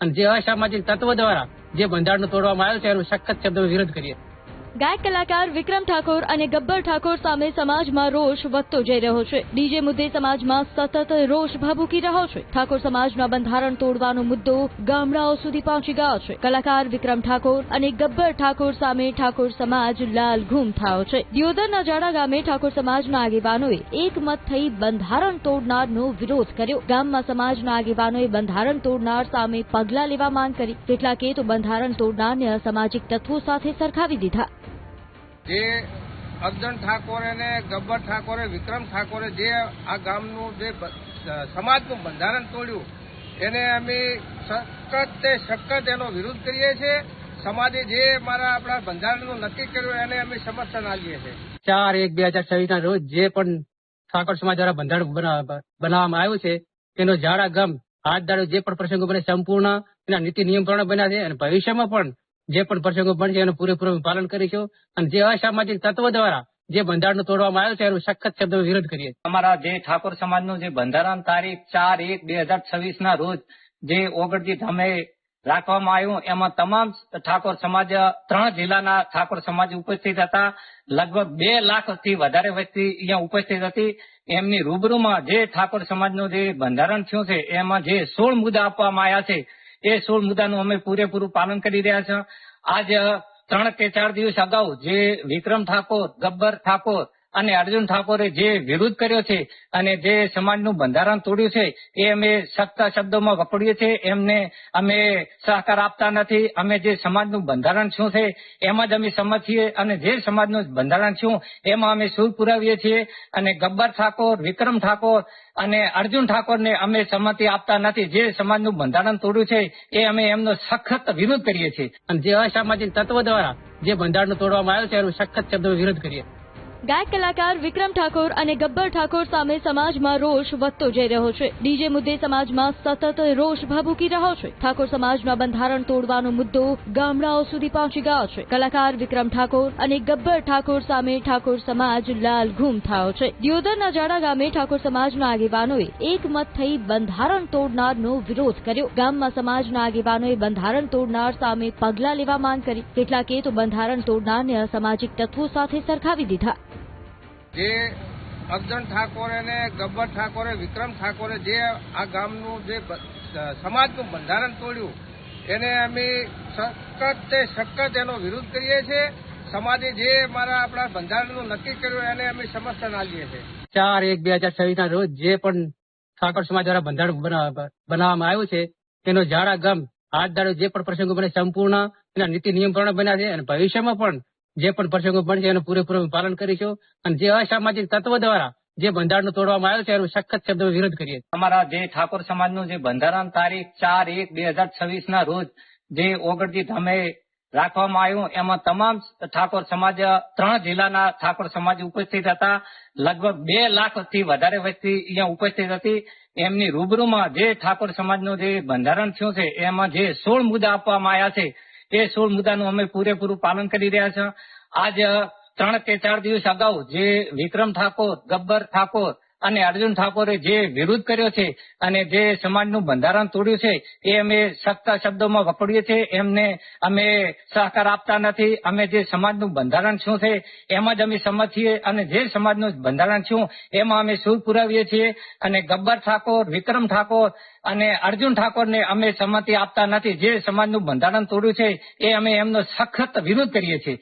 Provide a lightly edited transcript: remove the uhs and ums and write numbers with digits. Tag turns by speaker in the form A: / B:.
A: અને જે અસામાજિક તત્વો દ્વારા જે બંધારણ તોડવામાં આવ્યું છે એનો સખત શબ્દોમાં વિરોધ કરીએ.
B: ગાયક કલાકાર વિક્રમ ઠાકોર અને ગબ્બર ઠાકોર સામે સમાજમાં રોષ વધતો જઈ રહ્યો છે. ડીજે મુદ્દે સમાજમાં સતત રોષ ભભૂકી રહ્યો છે. ઠાકોર સમાજના બંધારણ તોડવાનો મુદ્દો ગામડાઓ સુધી પહોંચી ગયો છે. કલાકાર વિક્રમ ઠાકોર અને ગબ્બર ઠાકોર સામે ઠાકોર સમાજ લાલઘૂમ થયો છે. દિયોદરના જાડા ગામે ઠાકોર સમાજના આગેવાનોએ એકમત થઈ બંધારણ તોડનારનો વિરોધ કર્યો. ગામમાં સમાજના આગેવાનોએ બંધારણ તોડનાર સામે પગલાં લેવા માંગ કરી. કેટલાકે તો બંધારણ તોડનારને અસામાજિક તત્વો સાથે સરખાવી દીધા.
C: જે અર્જુન ઠાકોર અને ગબ્બર ઠાકોરે વિક્રમ ઠાકોરે જે આ ગામનું જે સમાજનું બંધારણ તોડ્યું એને અમે સખત એનો વિરોધ કરીએ છીએ. સમાજે જે આપણા બંધારણનું નક્કી કર્યું એને અમે સમર્થન આપીએ છીએ.
A: 4/1/2026 રોજ જે પણ ઠાકોર સમાજ દ્વારા બંધારણ બનાવવામાં આવ્યું છે તેનો ઝાડા ગામ હાથ દાડો જે પણ પ્રસંગો બને સંપૂર્ણ એના નીતિ નિયમ પ્રમાણે બન્યા છે અને ભવિષ્યમાં પણ જે પણ પ્રસંગો બનશે એનું પૂરેપૂરું પાલન કરીશું. અને જે અસામાજિક તત્વો દ્વારા જે બંધારણ તોડવામાં આવ્યું છે એનો સખત શબ્દોમાં વિરોધ કરીએ.
D: અમારા જે ઠાકોર સમાજનું જે બંધારણ તારીખ 4/1/2026 રોજ જે ઓગળજી ધામે રાખવામાં આવ્યું એમાં તમામ ઠાકોર સમાજ 3 જિલ્લાના ઠાકોર સમાજ ઉપસ્થિત હતા. લગભગ 2 લાખથી વધારે વસ્તી અહીંયા ઉપસ્થિત હતી. એમની રૂબરૂમાં જે ઠાકોર સમાજનું જે બંધારણ થયું છે એમાં જે 16 મુદ્દા આપવામાં આવ્યા છે એ 16 મુદ્દાનું અમે પૂરેપૂરું પાલન કરી રહ્યા છીએ. આજ 3 કે 4 દિવસ અગાઉ જે વિક્રમ ઠાકોર, ગબ્બર ઠાકોર અને અર્જુન ઠાકોરે જે વિરોધ કર્યો છે અને જે સમાજનું બંધારણ તોડ્યું છે એ અમે સખ્ત શબ્દોમાં વખોડીએ છીએ. એમને અમે સહકાર આપતા નથી. અમે જે સમાજનું બંધારણ શું છે એમાં જ અમે સમજ છીએ અને જે સમાજનું બંધારણ શું એમાં અમે સુર પુરાવીએ છીએ. અને ગબ્બર ઠાકોર, વિક્રમ ઠાકોર અને અર્જુન ઠાકોરને અમે સંમતિ આપતા નથી. જે સમાજનું બંધારણ તોડ્યું છે એ અમે એમનો સખત વિરોધ કરીએ છીએ.
A: અને જે અસામાજિક તત્વો દ્વારા જે બંધારણ તોડવામાં આવ્યું છે એનો સખત શબ્દોમાં વિરોધ કરીએ.
B: ગાયક કલાકાર વિક્રમ ઠાકોર અને ગબ્બર ઠાકોર સામે સમાજમાં રોષ વધતો જઈ રહ્યો છે. ડીજે મુદ્દે સમાજમાં સતત રોષ ભભૂકી રહ્યો છે. ઠાકોર સમાજના બંધારણ તોડવાનો મુદ્દો ગામડાઓ સુધી પહોંચી ગયો છે. કલાકાર વિક્રમ ઠાકોર અને ગબ્બર ઠાકોર સામે ઠાકોર સમાજ લાલઘૂમ થયો છે. દિયોદરના જાડા ગામે ઠાકોર સમાજના આગેવાનોએ એકમત થઈ બંધારણ તોડનારનો વિરોધ કર્યો. ગામમાં સમાજના આગેવાનોએ બંધારણ તોડનાર સામે પગલાં લેવા માંગ કરી. કેટલાકે તો બંધારણ તોડનારને અસામાજિક તત્વો સાથે સરખાવી દીધા.
C: જે અર્જુન ઠાકોર અને ગબ્બર ઠાકોરે વિક્રમ ઠાકોરે જે આ ગામનું જે સમાજનું બંધારણ તોડ્યું એને અમે સખત એનો વિરોધ કરીએ છીએ. સમાજે જે આપણા બંધારણનું નક્કી કર્યું એને અમે સમર્થન આપીએ છીએ.
A: 4/1/2026 રોજ જે પણ ઠાકોર સમાજ દ્વારા બંધારણ બનાવવામાં આવ્યું છે તેનો ઝાડા ગામ હાથ દાડો જે પણ પ્રસંગો બને સંપૂર્ણ એના નીતિ નિયમ પ્રમાણે બન્યા છે અને ભવિષ્યમાં પણ જે પણ પ્રસંગો બનશે એનું પૂરેપૂરું પાલન કરીશું. અને જે અસામાજિક તત્વો દ્વારા જે બંધારણ તોડવામાં આવ્યું છે એનો સખત શબ્દોમાં વિરોધ કરીએ.
D: અમારા જે ઠાકોર સમાજનું જે બંધારણ તારીખ 4/1/2026 રોજ જે ઓગળજી ધામે રાખવામાં આવ્યું એમાં તમામ ઠાકોર સમાજ 3 જિલ્લાના ઠાકોર સમાજ ઉપસ્થિત હતા. લગભગ 2 લાખથી વધારે વસ્તી અહીંયા ઉપસ્થિત હતી. એમની રૂબરૂમાં જે ઠાકોર સમાજનું જે બંધારણ થયું છે એમાં જે 16 મુદ્દા આપવામાં આવ્યા છે એ 16 મુદ્દાનું અમે પૂરેપૂરું પાલન કરી રહ્યા છીએ. આજ 3 કે 4 દિવસ અગાઉ જે વિક્રમ ઠાકોર, ગબ્બર ઠાકોર અને અર્જુન ઠાકોરે જે વિરોધ કર્યો છે અને જે સમાજનું બંધારણ તોડ્યું છે એ અમે સખ્ત શબ્દોમાં વખોડીએ છીએ. એમને અમે સહકાર આપતા નથી. અમે જે સમાજનું બંધારણ શું છે એમાં જ અમે સમજ છીએ અને જે સમાજનું બંધારણ શું એમાં અમે સુર પુરાવીએ છીએ. અને ગબ્બર ઠાકોર, વિક્રમ ઠાકોર અને અર્જુન ઠાકોરને અમે સંમતિ આપતા નથી. જે સમાજનું બંધારણ તોડ્યું છે એ અમે એમનો સખત વિરોધ કરીએ છીએ.